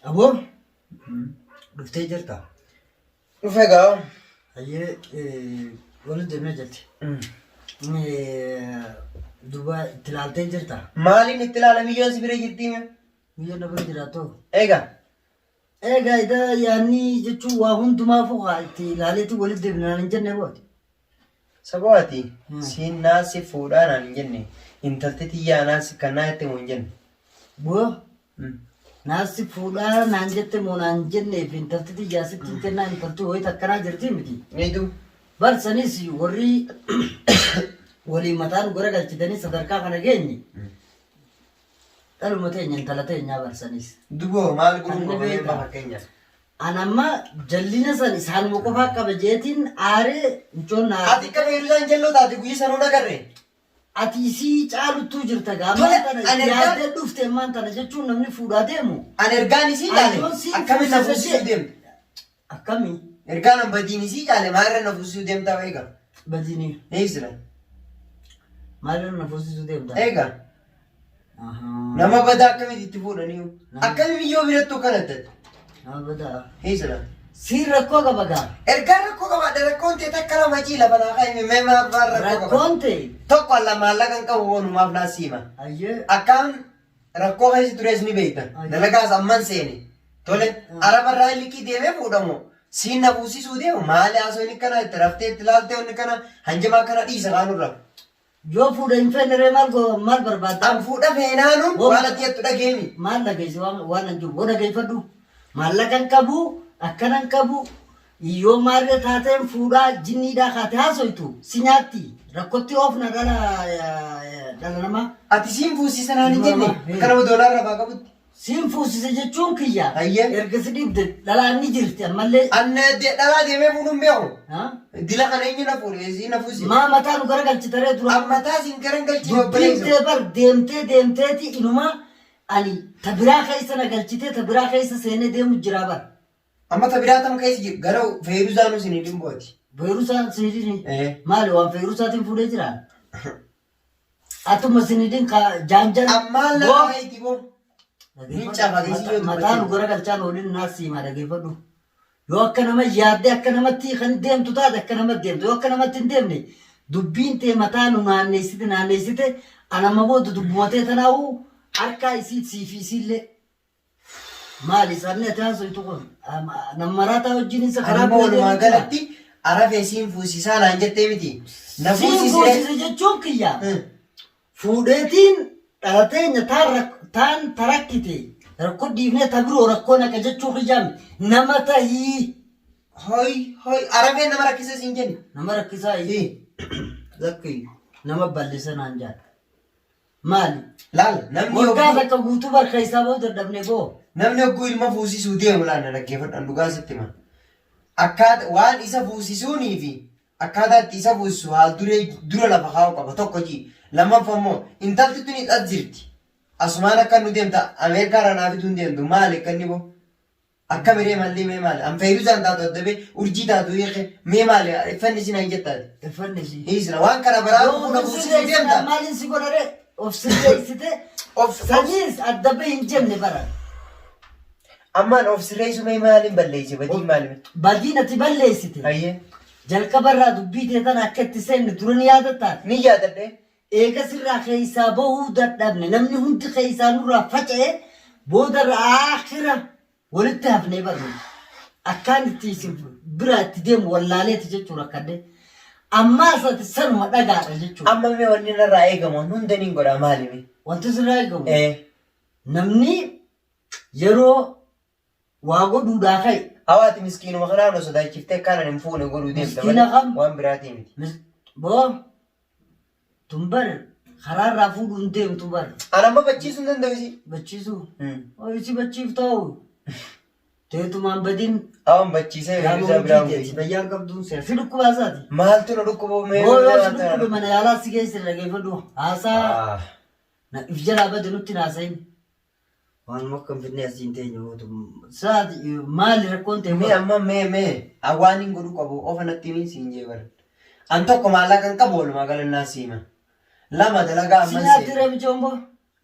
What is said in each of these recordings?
Abo, dhuftee jirta. Dhufe gaa. Ayyee waliin deemnee jirti. Duuba itti ilaaltee jirta. Maaliin itti ilaala biyyoon si bira jirti? Biyyoon na bira jiraatoo. Egaa. Egaa idaa yaanni jechuun waa hundumaa fuuhaa itti ilaaleetti waliin deemnaan hin jenne booti. Sabaati siin naasi fuudhaan hin jenne intalti tiyyaa naasi kan naa itti hin jenne. Boo naasi fuudhaa naan jette moo naan jenneef intalti tiyyaa sitti hin jennaa intalti wayita akkanaa jirti miti. Niitu. Barsanis warri walii mataan gara galchitanii sadarkaa kana geenye. Dhaluma teenya intala teenyaa barsanis. Duboo maal gurguruu beekaa fakkeenyaaf. Anamma jallina san isaanuma qofaa qaba jeetiin aaree mucoon naa. Ati akka fayyadusaan jalloo taate guyyaa sanuu nagarree. Ati isii caaluttuu jirta gaamaa tana yaaddee dhufte maan tana jechuun namni fuudhaa deemu. Ani ergaan isii caale akkamiin na fuusisuu deemte? Akkamii? Ergaan an badiin isii caale maalirra na fuusisuu deemtaa eega? Badiinii. Eegsira. Maalirra na fuusisuu deemtaa? Eega. Nama badaa akkamitti itti fuudhanii? Akkami biyyoo birattuu kanatti? Nama badaa. Eegsira. Si rakkoo qaba gaa. Ergaan rakkoo qabaadha rakkoon ta'e takka lama ciila balaa kaa'ime mee maal rakkoo qaba? Rakkoon ta'e. Tokko alla maallaqa kan qabu wanumaaf naa siima. Ayyee. Akkaan rakkoo keessa tures ni beekta. Dalagaas amman seene. Tole arabarraa liqii deemee fuudhamu. Siin na fuusisuu deemu maali haasoo inni kana itti raftee itti laaltee inni kana hanjamaa kana dhiisa kaanurra. Yoo fuudha hin fennere maal barbaadda? An fuudha feenaanuun waan ati jettu dhageemi. Maal dhageesse waan an jiru boo dhageeffadhu. Maallaqa hin qabu akkana hin qabu. Yoo maalirra taateen fuudhaa jinniidhaa kaate haasoytu si nyaatti. Rakkotti oofna dhala namaa. Ati siin fuusisan haan hin jenne kanama doolaarra baa qabutti. Siin fuusise jechuun kiyya. Ayyee. Erga si dhibde dhalaan ni jirti ammallee. Anne dhalaa deemee fuudhuun beeku. Dila kana eenyu na fuudhe siin na fuusise. Maa mataa nu gara galchitaree dura. Ammataa siin gara galchii obboleessa. Dubbintee bar deemteeti inuma ani tabiraa keessa na galchitee tabiraa keessa seenee deemu jira bar. Amma tabiraa tam keessa jiru gara feeruusaanuu sinii dhimbooti. Feerusaan sinidin maali waan feerusaatiin fuudhee jiraan? Atuma sinidin jaanjan. Ammaa lafa wayiiti boo. Mataan gara galchaan waliin naasiima dhageeffadhu. Yoo akka nama yaaddee akka namatti kan deemtu taate akka namatti deemtu yoo akka namatti hin deemne dubbiin tee mataa nu naanneessite anamma booda dubbumatee tanaa'uu harkaa isii siifiisillee. Maali isaanii ati haasoitu kun nammaraataa wajjin isa karaa walumaa galatti arafee siin fuusisaa naan jettee miti. Na fuusise jechuun kiyya. Fuudheetiin dhalateenya taan tarakkite rakkoo dhiifnee tabiroo rakkoo naqa jechuu kiyyaan nama tahii. Hoy arafee nama rakkisa siin jenni. Nama rakkisaa zakki nama bal'isa naan jaal. Maali? Laal namni waggaa takka guutuu barka isaa boo dadhabne boo. Namni hogguu ilma fuusisuu deemu laanna dhaggeeffadhaan dhugaa sitti hima. Akkaata waan isa fuusisuunii fi akkaataa itti isa fuusisu haal dura lafa kaa'u qaba tokko ji. Lammaffaa immoo intalti tuni as jirti. Asumaan akka nu deemta Ameerikaa ranaafitu hin deemtu maali akka inni boo? Akka miree mallee mee maali? An fayyidusaan taatu addabee urjii taatu hiike mee maali? Iffanni isin hin jettaati. Iffanni isin. Hiisira waan kana biraa fuuna fuusisuu deemta. Maaliin si godhare? Of sirreessite. Saniis addabee hin jenne bara. Ammaan of sirreessu mee maaliin balleesse badii maali? Badiin ati balleessite. Ayyee. Jalqabarraa dubbii teetan akka itti seenne dura ni yaadataa. Ni yaadadhe. Eega sirraa keessaa bahuu dadhabne namni hundi keessaa nurraa faca'ee boodarraa akhira walitti hafnee barnu. Akkaan itti bira itti deemu wallaaleeti jechuudha akkadde. Ammaas ati sanuma dhagaadha jechuudha. Amma mee wanni narraa eegamu hunda ni godha maali? Wanti sirraa eegamu. Namni yeroo waa godhuudhaa ka'e. Hawaati miskiinuma kanaan osoo daachiftee kanan hin fuune godhuu deemta. Miskiina kam? Waan biraatii miti. Boo tumbar karaarraa fuudhuu hin deemtu bar. Anamma bachiisuu hin danda'u isi. Bachiisuu? Isi bachiif ta'u. Teetumaan badiin. Awwan bachiisee beekumsa biraa hundeeti. Bayyaan qabduun seera. Si dhukkubaasaati. Maaltu na dhukkuboo mee? Yoo si dhukkube mana yaalaa si geesse dhageeffadhu. Haasaa. Na if jalaa bade nutti naasayin. Waan akka hin finne asiin teenye mootu. Saati maali rakkoon ta'e? Mee amma mee awwaan hin godhu qabu ofa natti ni siin jee bara. An tokko maallaqa kan qabu walumaa galannaa siima. Lama dalagaa ammas. Sinyaatti reebicha homboo?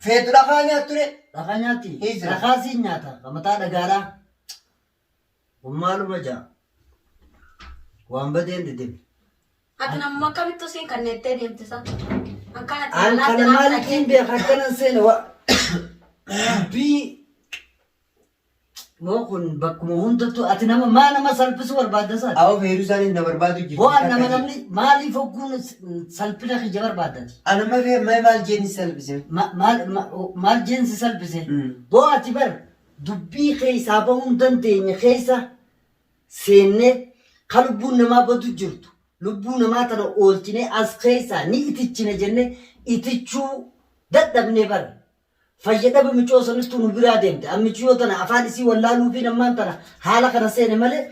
Feetu dhagaa nyaattu re. Dhagaa nyaatti. Eessa? Dhagaa siin nyaata. Kamataa dhagaadhaa. Maaluma jaa. Waan badeen dedeem. Ati namuma akkamitti siin kanneettee deemte sa? Akkanatti An kana maalitiin beeka akkanan seena wa. Dubbii. Moo kun bakkuma hundattu ati nama salphisu barbaadda saati. Awwa feeru isaanii na barbaadu jirti. Waan namni maaliif hogguun salphina kiyya barbaadati? Anama fee maal jeenni salphise? Maal jeensi salphise? Boo ati bar dubbii keessaa bahuu dandeenya keessa seennee kan lubbuun namaa badu jirtu. Lubbuu namaa tana oolchine as keessaa ni itichine jenne itichuu dadhabnee bara. Fayyadama michoo sanistu nu biraa deemte. Ammichoo tana afaan isii wallaaluu fi nammaan tana haala kana seene malee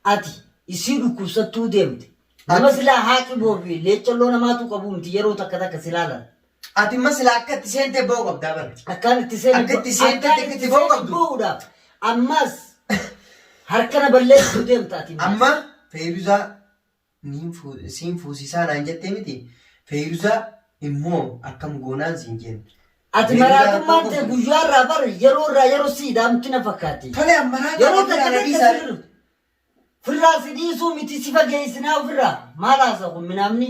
ati isii dhukkubsattuu deemte. Nama silaa haaqiboo fi leechalloo namaatu qabu miti yeroo takka silaalan. Ati immoo silaa akka itti seentee ba'uu qabdaa bara. Akkaan itti seene Akka itti seentee itti ba'uu qabdu. ba'uudhaaf ammas harkana balleessuu deemta ati. Amma feerusaa siin fuusisaa naan jettee miti. Feerusaa immoo akkam goonaan siin jenna. Ati maraatummaan ta'e guyyaarraa bara yeroo siidaamti na fakkaatti. Tole ammaraa Yeroo takka firraa si dhiisuu miti si fageessinaa ofirraa. Maal haasa kun minaamni?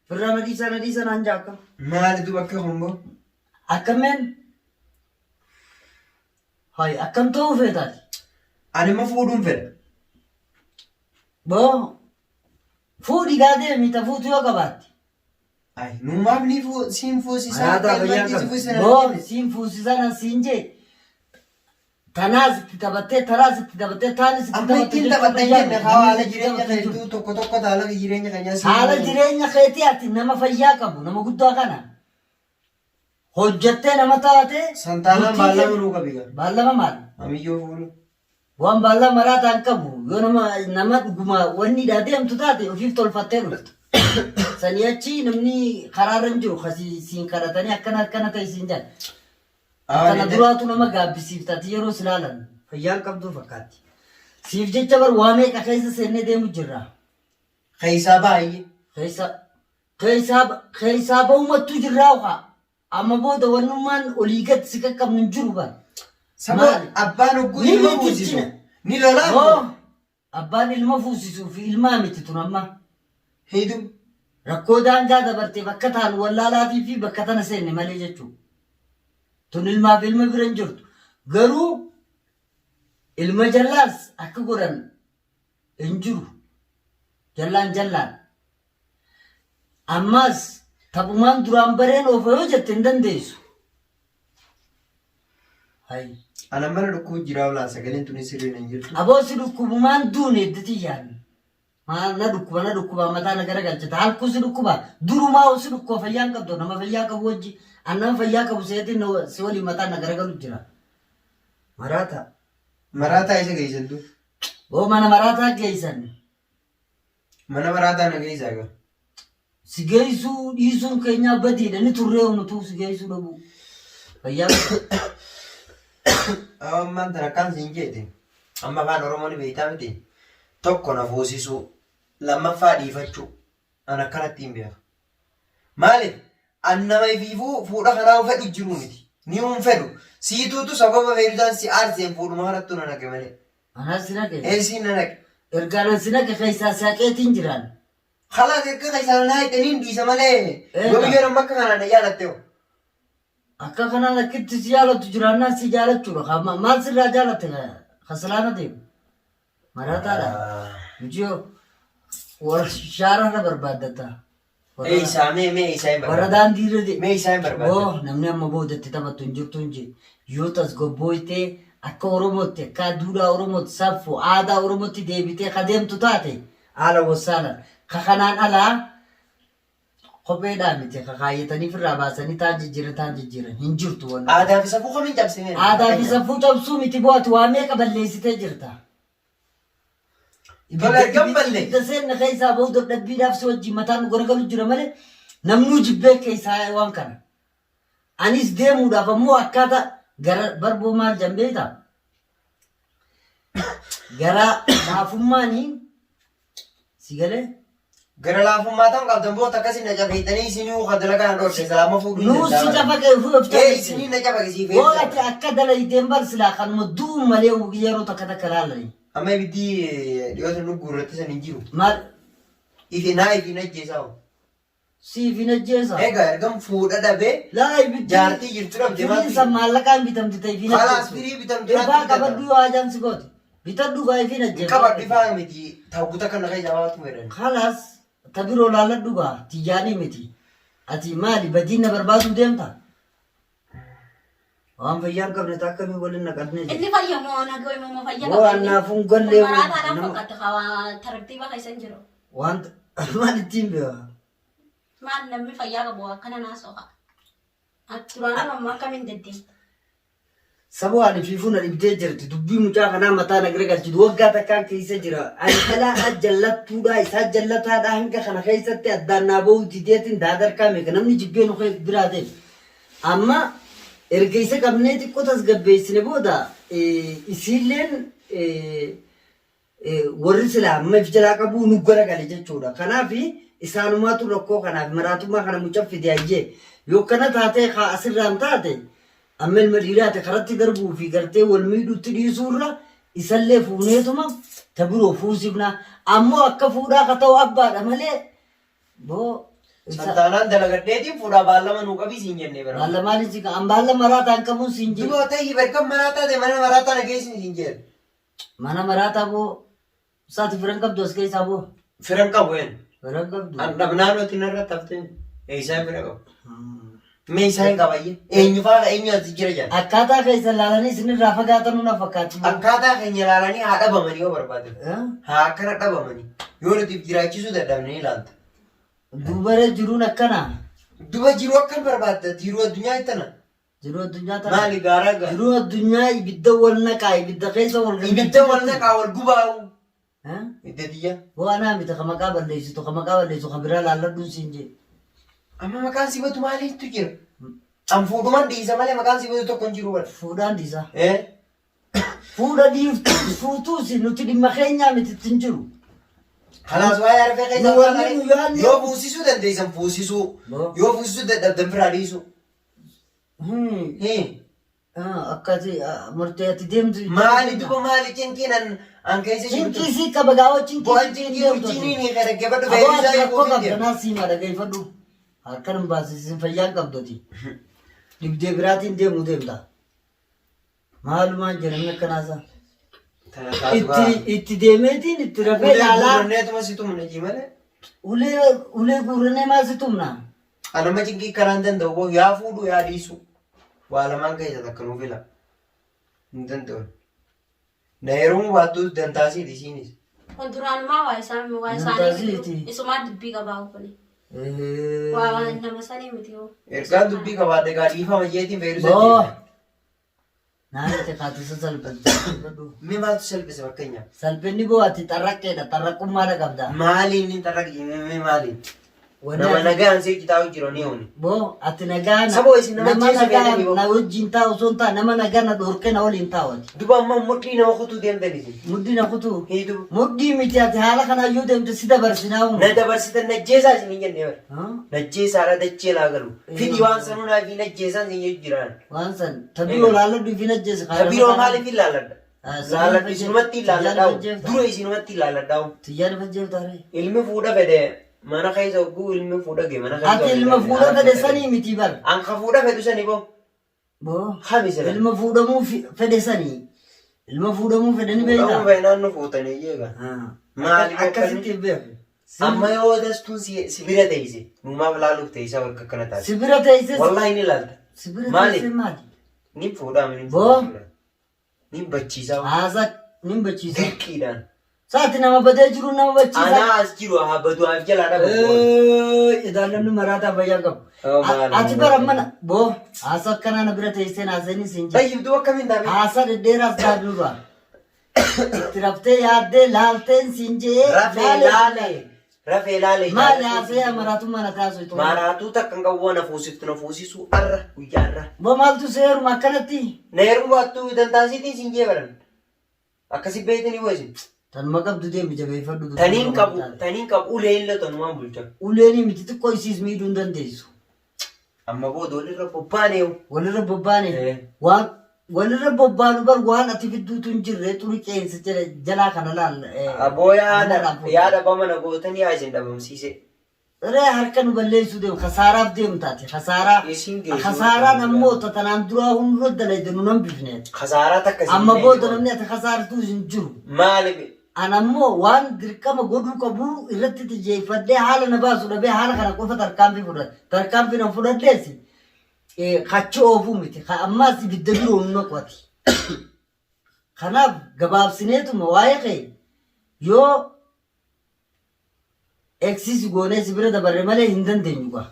Firraa na dhiisa naan jaakka. Maalitu bakka humboo? Akkameen? Hayi akkam ta'uu feetaati? Ani ma fuudhuun fedha. Boo fuudhi gaadee mita fuutu yoo qabaatti. Ay, numaaf ni siin fuusisaa. Boo siin fuusisaa nan siin jee. Tanaas itti taphattee taanis itti taphattee. Amma ittiin taphattan jenne haala jireenya keetuu tokko haala jireenya keenyaa siin. Haala jireenya keetii ati nama fayyaa qabu nama guddaa kana. Hojjettee nama taate. Santaanaan baallama nuu qabiga. Baallama maal? Amiyyoo fuulu. Waan baallama maraataan qabu yoo nama dhuguma wanni deemtu taate ofiif tolfattee dhuftu. Sanii achi namni karaarra hin jiru siin kadhatanii akkana ta'e siin jedhan. Kana duraatu nama gaabbisiiftati yeroo silaalan fayyaan qabduu fakkaatti. Siif jecha bar waa meeqa keessa seennee deemu jirra. Keessaa baay'ee. Keessaa bahumattuu jirraa ukaa. Amma booda wannummaan olii gad si qaqqabnu hin jiru bara. Sababa abbaan hogguu ilma fuusisu. Ni lolaa. Abbaan ilma fuusisuu fi ilmaa miti tun amma. Hedduu. Rakkoo daangaa dabartee bakka ta'an wallaalaatii fi bakka tana seenne malee jechuudha. Tun ilmaaf ilma bira hin jirtu. Garuu ilma jallaas akka godhan hin jiru. Jallaan. Ammas taphumaan duraan bareen oofa yoo jette hin dandeessu. Hayi. Ana mana dhukkuu jiraa olaa sagaleen tuni sirriin hin jirtu. Aboosi dhukkubumaan duune idditi yaadne. Na dhukkuba mataa na garagalchita. Halkuu si dhukkuba. Durumaa si dhukkuba fayyaan qabdu nama fayyaa qabu wajji. Annaan fayyaa qabu seetiin si waliin mataa na garagalu jira. Maraataa. Maraataa isa geessantu. Oo mana maraataa geessan. Mana maraataa na geessaa gaa. Si geessuu dhiisuun keenyaa badiidha. Ni turree humnatu si geessuu dhabu. Fayyaa qabu. Ammaan tana akkaan siin jeete. Amma afaan Oromoon beektaa miti. Tokko na fuusisuu. Lammaffaa dhiifachuu. An akkanatti hin beeku. Maaliif? An nama ifiifuu fuudha kanaa fedhu jiru miti. Ni hun fedhu. Siituutu sababa feerusaan si aarseen fuudhuma kanattu na naqe malee. Anaa si naqe? Eesiin na naqe. Ergaan si naqe keessaa saaqeetiin jiraan. Kalaas erga keessaa na hidhaniin dhiisa malee. Yoo biyyoon amma akka kanaan yaadatte hoo. Akka kanaan akkitti si jaalatu jiraannaan si jaalachuudha. Maal sirraa jaalatte kasalaana deemu? Maraataadha. Mijiyoo shaararra barbaaddata. Eessaa mee isaa hin Warra daandii irra de. Mee isaa hin barbaadda. Namni amma boodatti taphattu hin jirtu hin jiru. Yoo tasgabbooytee akka Oromootti akka duudhaa Oromootti saffoo aadaa Oromootti deebitee ka deemtu taate haala wassaalan. Ka kanaan alaa kopheedhaa miti ka kaayyatanii firraa baasanii taan jijjiiran hin jirtu wanna. Aadaa fi safuu kamiin cabsine? Aadaa fi safuu cabsuu miti bo'atu waa meeqa balleessitee jirta. Ibidda seenna keessaa bahu dadhabbiidhaaf si wajjin mataan garagalu jira malee namnuu jibbee keessaa waan kana. Anis deemuudhaaf ammoo akkaataa gara barboo maal jambeeta. Gara naafummaanii si galee. Gara laafummaa ta'an qabdan boota akkasii na cafeettanii isinii uka dalagaan dhoorse salaama fuudhuu Nuusi cafaqee isinii na cafaqisii fe'e. Booti akka dalayiteen barsilaa kanuma du'u malee yeroo takka takka laalanii. Amma ibiddi dhiyoota nu guurratti san hin jiru. Maal? Ifi ajjeesaa. Siifin ajjeesa. Egaa ergam fuudha dhabee Laa ibiddi. jaartii jirtu dhabde Firiin san maallaqaan bitamti ta'e ifin ajjeesa. Kalaas firii bitamtu Egaa qabaddu yoo ajaan si gooti. Bitaddu gaa ifin ajjeesa. qabaddu ifaa miti tawbuta kana keessa baatu jedhan. Kalaas tabiroo laalladhu gaa tijjaanii miti. Ati maali badiin na barbaaduu deemta? Waan fayyaan qabne takkamii waliin naqadnee jira. Inni fayyamoo nagoo immoo fayyada. Waan naafuun gollee. Maraataadhaan fakkaata hawaa tartiiba keessa hin jiru. Wanta maal ittiin beekaa? Maal namni fayyaa qabu akkana naasoqa. Duraan amma akkamiin deddeemta? Saboo ani fiifuna dhibdee jirti dubbii mucaa kanaa mataa nagara galchitu waggaa takkaan keessa jira. Ani kalaa jallattuudha isaa jallataadha hanga kana keessatti addaan naa bahuu dideetiin daadarkaa meeqa namni jibbee nu biraa ta'e. Amma erga isa qabnee xiqqoo tasgabbeessine booda isiilleen warri silaa amma if jalaa qabuu nu garagale jechuudha. Kanaaf isaanumaatu rakkoo kanaaf maraatummaa kana mucaa fide ayyee yoo kana taatee haa asirraan taate amma ilma dhiiraate karatti darbuu fi gartee wal miidhuutti dhiisuurra isallee fuuneetuma tabiroo fuusifna ammoo akka fuudhaa ka ta'u abbaadha malee boo Santaanaan dalagadheetiin fuudhaa baallama nuu qabii siin jennee bira. baallamaanii si an baalla maraataan qabuun siin jiru. Diboo ta'ii barkan maraataa ta'e mana maraataa nageessin siin jedhu. Mana maraataa boo saati firan qabdu as keessaa boo Firan qabu een. firan qabdu. Dhabnaan wati narratti haftee eeysaan bira qabu. Meeshaan qabayyee eenyu fa'aa eenyu ati jira jedha. Akkaataa keessa laalanii isinirraa fagaatanuu na fakkaatu. Akkaataa keenya ilaalanii haa dhabamanii yoo barbaadan. Haa akkana dhabamanii yoo nuti jiraachisuu dadhabnee ilaalta. Duubaree jiruun akkana. Duba jiruu akkam barbaadda jiruu addunyaa ittana. Jiruu addunyaa tana. Maali gaaraa gaara. Jiruu addunyaa ibidda wal naqaa ibidda keessa wal Ibidda wal naqaa wal gubaa'u. Ibidda diyya. Bu'aanaa miti ka maqaa balleessitu ka maqaa balleessu ka biraa laalladhuun siin jee. Amma maqaan sibatu maaliitu jira? An fuudhumaan dhiisa malee maqaan sibatu tokko hin jiru bara. Fuudhaan dhiisa. Fuudha dhiiftu fuutuusi nuti dhimma keenyaa miti hin jiru. Kanaas waa'ee harfee keessa Wanni nu yaadne. yoo fuusisuu dandeessan fuusisuu yoo fuusisuu dadhabdan biraa dhiisu. Akkati murtee ati deemtu. Maali duba maali cinqiin an keessa jirtu. Cinqii si qaba gaawwa cinqii. Bu'aan cinqii wajjiniin kan dhaggeeffadhu beeksisaa yoo Rakkoo kuufin qabda deemu. naa siima dhaggeeffadhu. Harkaan hin baasisin fayyaan qabdoti. Dhibdee biraatiin deemuu deemta. Maalumaan jedhamni akkanaasaa. Itti deemeetiin itti rafee ilaalaa. Uleetuma si tumne ji malee. Ulee guurannee maal si tumna? Anuma cinqii karaan danda'u yaa fuudhu yaa dhiisu. Waa lamaan keessa takka nuuf ila. Hin danda'u. Na yeroo baattus dantaasiiti isiinis. Kun duraanumaa waa isaanii isumaa dubbii qabaa kuni. Waa nama sanii miti yoo. Ergaan dubbii qabaadde gaa dhiifama jeetiin feerisa Boo. jechuudha. Naannoo kaatisa salphatu. Mee maaltu salphise fakkeenyaaf? Salphinni boo ati xarraqqeedha xarraqqummaadha qabda. Maaliin inni xarraqi mee maaliin? Nama nagaan see kitaaba jiru ni ooni. Boo ati nagaa Saboo isin nama jeesu nagaa beekanii boo. na wajjin taa'u osoo hin taane nama nagaa na dhorkee na waliin taa'uati. Duba amma mudhii nama kutuu deemtan isin. Mudhii na kutuu. Hiitu. Mudhii miti ati haala kanaayyuu deemte si dabarsinaa uumu. Na dabarsitan najjeesaa isin hin jenne bara. Najjeesaadha dachee laa galu. Fidi waan sanuu naa fi najjeesaan isin jiraan. Waan san tabiroo laalladhu fi najjeessa. Tabiroo maaliif hin laalladha? Laalladhu isinumatti hin laalladhaa'u. Dura isinumatti hin laalladhaa'u. Tiyyaana fajjeeftaare. Ilmi fuudha fedhe mana keessa hogguu ilmi fuudha gee mana keessa. Ati ilma fuudha fedhe sanii miti bar. An ka fuudha fedhu sani boo. Boo. Hamise. Ilma fuudhamuu fedhe sanii. Ilma fuudhamuu fedhe ni beektaa. Fuudhamuu fedhe naannoo fuutanii jeega. Maali akkasitti beeku. Amma yoo dastuun si bira teeyse numaaf laaluuf teeysaa wal kakkana taate. Si bira teeyse. Wallahi ni laalta. Si bira Maali? teeyse maali? Ni fuudhaam ni Boo. fuudha. Ni bachiisaa. Haasaa ni bachiisa. Dirqiidhaan. Saati nama badee jiru nama bachiisa. Anaa as jiru haa badu haaf jalaa dhabu. Idaan namni maraataa fayyaa qabu. Ati bara mana boo haasaa akkanaa na bira teessee haasanii siin jira. Bayyiftuu akkamiin taate? Haasaa dhedheeraas daaduu dura. Itti raftee yaaddee laalteen siin jee. Rafee laalee. Rafee laalee. Maali haasee maraatummaa na taasisu. Maraatuu takka hin qabu na fuusiftu na fuusisuu arra guyyaa arra. Boo maaltu seeruma akkanatti? Na heeruma baattuu dantaasiitiin siin jee baran. Akkasi beeytanii ho'isin. Tan makabdu deemi jabeeffadhu. Taniin qabu ulee illee tanumaan bulcha. Uleeni miti xiqqoo isiis miidhuu hin dandeessu. Amma booda walirra bobbaanee. Walirra bobbaane waan walirra bobbaanu bar waan ati fidduutu hin jirre xurii qeensa jalaa kana laal. Aboo yaada bamana gootanii haa isin dhabamsiise. Ree harka nu balleessuu deemu kasaaraaf deemu taate kasaaraan ammoo tanaan duraa hundura dalayde nu nan bifneet. Kasaaraa takka isin amma booda namni ati kasaartuu hin jiru. Maaliif? An ammoo waan dirqama godhuu qabu irratti xiyyeeffadhee haala na baasu dhabee haala kana qofa tarkaanfii fudhadhe. Tarkaanfii na fudhadheesi kachi oofuu miti. Ammaas ibidda biroo nu naqwati. Kanaaf gabaabsineetuma waa'ee kee yoo eksiisi goonee si bira dabarre malee hin dandeenyu gaa.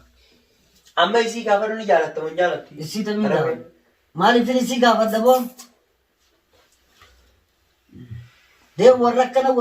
Amma isii gaafadhu ni jaalatta moo hin jaalattu? Isii tamii gaafadha. Maaliif isii gaafadha boo? Deemu warra akkana